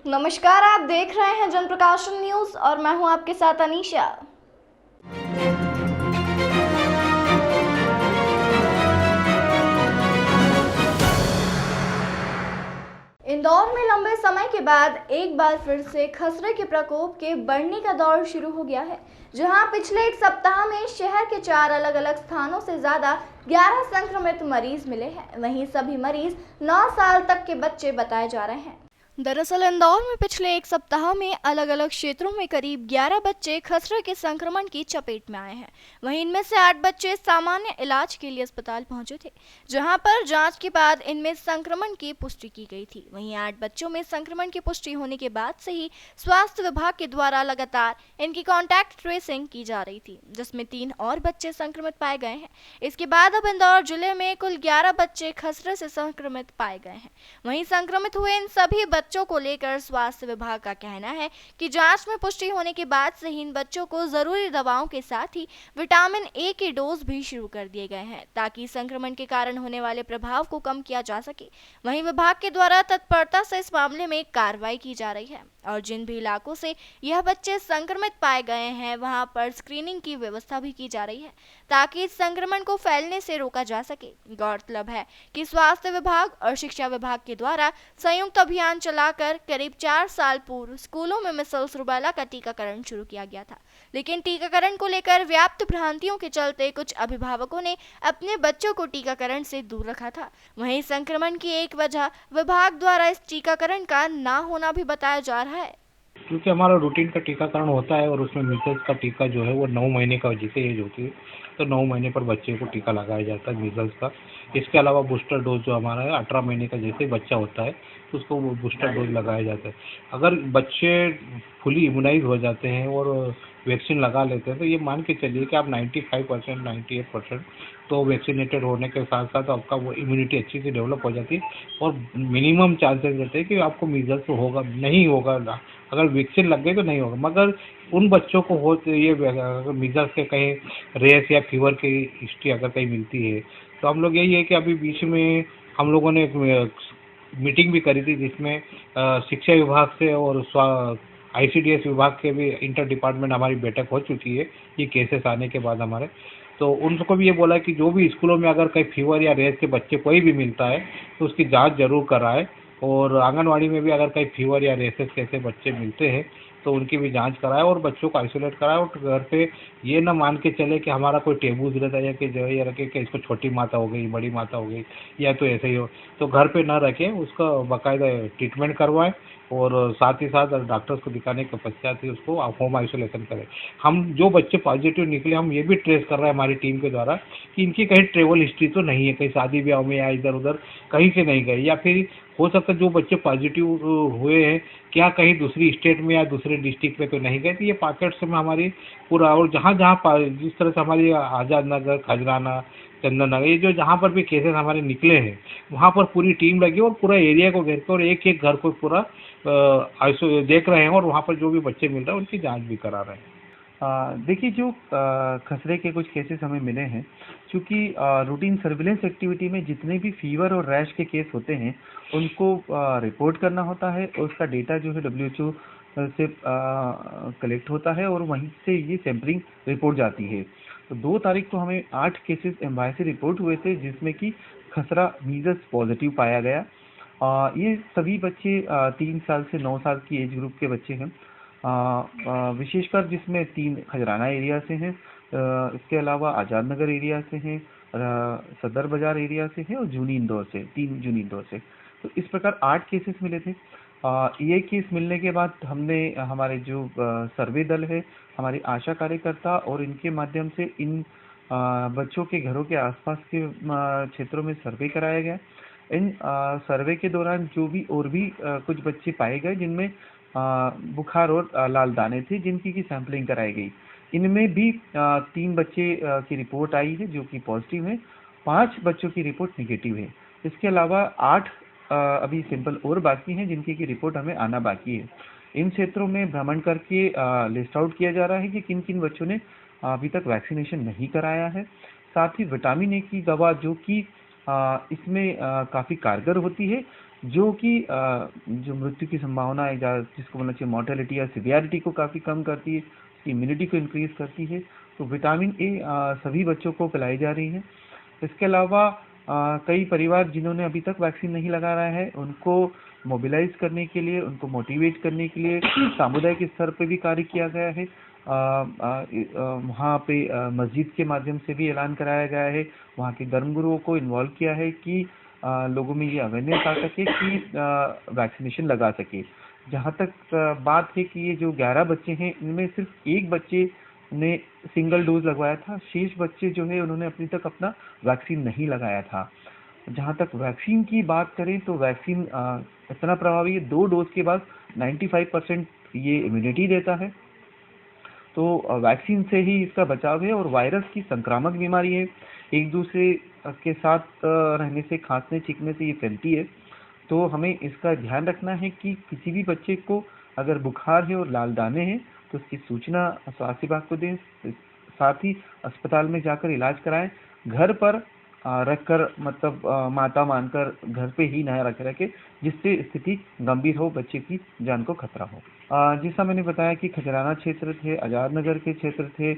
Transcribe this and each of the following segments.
नमस्कार, आप देख रहे हैं जनप्रकाशन न्यूज और मैं हूं आपके साथ अनीशा। इंदौर में लंबे समय के बाद एक बार फिर से खसरे के प्रकोप के बढ़ने का दौर शुरू हो गया है, जहां पिछले एक सप्ताह में शहर के 4 अलग-अलग स्थानों से ज्यादा 11 संक्रमित मरीज मिले हैं। वहीं सभी मरीज 9 साल तक के बच्चे बताए जा रहे हैं। दरअसल इंदौर में पिछले एक सप्ताह में अलग अलग क्षेत्रों में करीब 11 बच्चे खसरे के संक्रमण की चपेट में आए हैं। वहीं इनमें से 8 बच्चे सामान्य इलाज के लिए अस्पताल पहुंचे थे, जहां पर जांच के बाद इनमें संक्रमण की पुष्टि की गई थी। वहीं 8 बच्चों में संक्रमण की पुष्टि होने के बाद से ही स्वास्थ्य विभाग के द्वारा लगातार इनकी कॉन्टैक्ट ट्रेसिंग की जा रही थी, जिसमें 3 और बच्चे संक्रमित पाए गए हैं। इसके बाद अब इंदौर जिले में कुल 11 बच्चे खसरे से संक्रमित पाए गए हैं। वहीं संक्रमित हुए इन सभी बच्चों को लेकर स्वास्थ्य विभाग का कहना है कि जांच में पुष्टि होने के बाद से ही इन बच्चों को जरूरी दवाओं के साथ ही विटामिन ए के डोज भी शुरू कर दिए गए हैं, ताकि संक्रमण के कारण होने वाले प्रभाव को कम किया जा सके। वहीं विभाग के द्वारा तत्परता से इस मामले में कार्रवाई की जा रही है और जिन भी इलाकों से यह बच्चे संक्रमित पाए गए हैं वहां पर स्क्रीनिंग की व्यवस्था भी की जा रही है, ताकि इस संक्रमण को फैलने से रोका जा सके। गौरतलब है कि स्वास्थ्य विभाग और शिक्षा विभाग के द्वारा संयुक्त अभियान चलाकर करीब 4 साल पूर्व स्कूलों में मीजल्स रूबेला का टीकाकरण शुरू किया गया था, लेकिन टीकाकरण को लेकर व्याप्त भ्रांतियों के चलते कुछ अभिभावकों ने अपने बच्चों को टीकाकरण से दूर रखा था। वहीं संक्रमण की एक वजह विभाग द्वारा इस टीकाकरण का ना होना भी बताया जा रहा है। क्योंकि हमारा रूटीन का टीकाकरण होता है और उसमें मीजल्स का टीका जो है वो 9 महीने का जैसे एज होती है तो 9 महीने पर बच्चे को टीका लगाया जाता है मीजल्स का। इसके अलावा बूस्टर डोज जो हमारा है 18 महीने का जैसे बच्चा होता है तो उसको वो बूस्टर डोज लगाया जाता है। अगर बच्चे फुली इम्यूनाइज हो जाते हैं और वैक्सीन लगा लेते हैं तो ये मान के चलिए कि आप 95% 98% तो वैक्सीनेटेड होने के साथ साथ आपका वो इम्यूनिटी अच्छी से डेवलप हो जाती है और मिनिमम चांसेस रहते हैं कि आपको मीजल्स होगा नहीं होगा। अगर वैक्सीन लग गई तो नहीं होगा, मगर उन बच्चों को हो तो ये मीजल्स के कहीं रेस या फीवर की हिस्ट्री अगर कहीं मिलती है तो हम लोग यही है कि अभी बीच में हम लोगों ने एक मीटिंग भी करी थी जिसमें शिक्षा विभाग से और ICDS विभाग के भी इंटर डिपार्टमेंट हमारी बैठक हो चुकी है ये केसेस आने के बाद हमारे। तो उनको भी ये बोला कि जो भी स्कूलों में अगर कहीं फीवर या रेस के बच्चे कोई भी मिलता है तो उसकी जांच जरूर कराए और आंगनवाड़ी में भी अगर कहीं फीवर या रेसेस कैसे बच्चे मिलते हैं तो उनकी भी जांच कराए और बच्चों को आइसोलेट कराए और घर पे ये ना मान के चले कि हमारा कोई टेबूज रहता है कि जो ये रखे कि इसको छोटी माता हो गई बड़ी माता हो गई या तो ऐसे ही हो, तो घर पे ना रखें, उसका बाकायदा ट्रीटमेंट करवाएं और साथ ही साथ डॉक्टर्स को दिखाने के पश्चात ही उसको होम आइसोलेशन करें। हम जो बच्चे पॉजिटिव निकले हम ये भी ट्रेस कर रहे हैं हमारी टीम के द्वारा कि इनकी कहीं ट्रेवल हिस्ट्री तो नहीं है, कहीं शादी ब्याह में या इधर उधर कहीं से नहीं गए, या फिर हो सकता है जो बच्चे पॉजिटिव हुए हैं क्या कहीं दूसरी स्टेट में या दूसरे डिस्ट्रिक्ट में तो नहीं गए। तो ये पॉकेट्स में हमारी पूरा और जहाँ जहाँ जिस तरह से हमारी आज़ाद नगर, खजराना, चंदन नगर ये जो जहाँ पर भी केसेस हमारे निकले हैं वहाँ पर पूरी टीम लगी और पूरा एरिया को घेर के और एक एक घर को पूरा देख रहे हैं और वहाँ पर जो भी बच्चे मिल रहे हैं उनकी जांच भी करा रहे हैं। देखिए जो खसरे के कुछ केसेस हमें मिले हैं, क्योंकि रूटीन सर्विलेंस एक्टिविटी में जितने भी फीवर और रैश के केस होते हैं उनको रिपोर्ट करना होता है और उसका डेटा जो है WHO से कलेक्ट होता है और वहीं से ये सैम्पलिंग रिपोर्ट जाती है। तो 2 तारीख को हमें 8 केसेस एम्बाई से रिपोर्ट हुए थे जिसमें कि खसरा मीजल्स पॉजिटिव पाया गया। ये सभी बच्चे 3 साल से 9 साल की एज ग्रुप के बच्चे हैं, विशेषकर जिसमें 3 खजराना एरिया से हैं, इसके अलावा आज़ाद नगर एरिया से हैं, सदर बाजार एरिया से हैं और जूनी इंदौर से 3 जूनी इंदौर से। तो इस प्रकार 8 केसेस मिले थे। ये केस मिलने के बाद हमने हमारे जो सर्वे दल है, हमारी आशा कार्यकर्ता और इनके माध्यम से इन बच्चों के घरों के आसपास के क्षेत्रों में सर्वे कराया गया। इन सर्वे के दौरान जो भी और भी कुछ बच्चे पाए गए जिनमें बुखार और लाल दाने थे जिनकी की सैंपलिंग कराई गई। इनमें भी 3 बच्चे की रिपोर्ट आई है जो कि पॉजिटिव है, 5 बच्चों की रिपोर्ट निगेटिव है। इसके अलावा 8 अभी सैंपल और बाकी हैं जिनकी की रिपोर्ट हमें आना बाकी है। इन क्षेत्रों में भ्रमण करके लिस्ट आउट किया जा रहा है कि किन किन बच्चों ने अभी तक वैक्सीनेशन नहीं कराया है। साथ ही विटामिन ए की दवा जो कि इसमें काफ़ी कारगर होती है जो कि जो मृत्यु की संभावना है, जिसको बोलना चाहिए मॉर्टेलिटी या सिवियरिटी को काफ़ी कम करती है, इम्यूनिटी को इंक्रीज करती है। तो विटामिन ए सभी बच्चों को पिलाई जा रही है। इसके अलावा कई परिवार जिन्होंने अभी तक वैक्सीन नहीं लगाया है, उनको मोबिलाइज करने के लिए, उनको मोटिवेट करने के लिए सामुदायिक स्तर पे भी कार्य किया गया है। वहाँ पे मस्जिद के माध्यम से भी ऐलान कराया गया है, वहाँ के धर्मगुरुओं को इन्वॉल्व किया है कि लोगों में ये अवेयरनेस आ सके कि वैक्सीनेशन लगा सके। जहाँ तक बात है कि ये जो 11 बच्चे हैं, इनमें सिर्फ एक बच्चे ने सिंगल डोज लगवाया था, शेष बच्चे जो है उन्होंने अभी तक अपना वैक्सीन नहीं लगाया था। जहाँ तक वैक्सीन की बात करें तो वैक्सीन इतना प्रभावी है, 2 डोज के बाद 95% ये इम्यूनिटी देता है। तो वैक्सीन से ही इसका बचाव है और वायरस की संक्रामक बीमारी है, एक दूसरे के साथ रहने से, खांसने छींकने से ये फैलती है। तो हमें इसका ध्यान रखना है कि किसी भी बच्चे को अगर बुखार है और लाल दाने हैं तो उसकी सूचना स्वास्थ्य विभाग को दें, साथ ही अस्पताल में जाकर इलाज कराएं। घर पर रखकर मतलब माता मानकर घर पे ही न रखे जिससे स्थिति गंभीर हो, बच्चे की जान को खतरा हो। जैसा मैंने बताया कि खजराना क्षेत्र थे, आजाद नगर के क्षेत्र थे,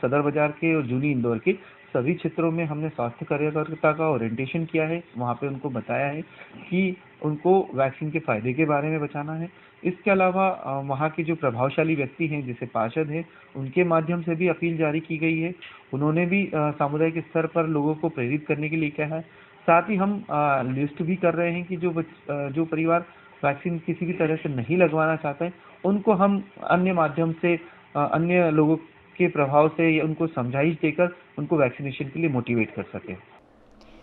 सदर बाजार के और जूनी इंदौर के सभी क्षेत्रों में हमने स्वास्थ्य कार्यकर्ता का ओरिएंटेशन किया है। वहाँ पे उनको बताया है कि उनको वैक्सीन के फायदे के बारे में बताना है। इसके अलावा वहाँ के जो प्रभावशाली व्यक्ति हैं, जैसे पार्षद हैं, उनके माध्यम से भी अपील जारी की गई है। उन्होंने भी सामुदायिक स्तर पर लोगों को प्रेरित करने के लिए कहा है। साथ ही हम लिस्ट भी कर रहे हैं कि जो परिवार वैक्सीन किसी भी तरह से नहीं लगवाना चाहते हैं, उनको हम अन्य माध्यम से अन्य लोगों के प्रभाव से या उनको समझाइश देकर उनको वैक्सीनेशन के लिए मोटिवेट कर सकें।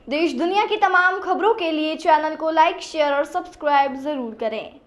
देश दुनिया की तमाम खबरों के लिए चैनल को लाइक, शेयर और सब्सक्राइब जरूर करें।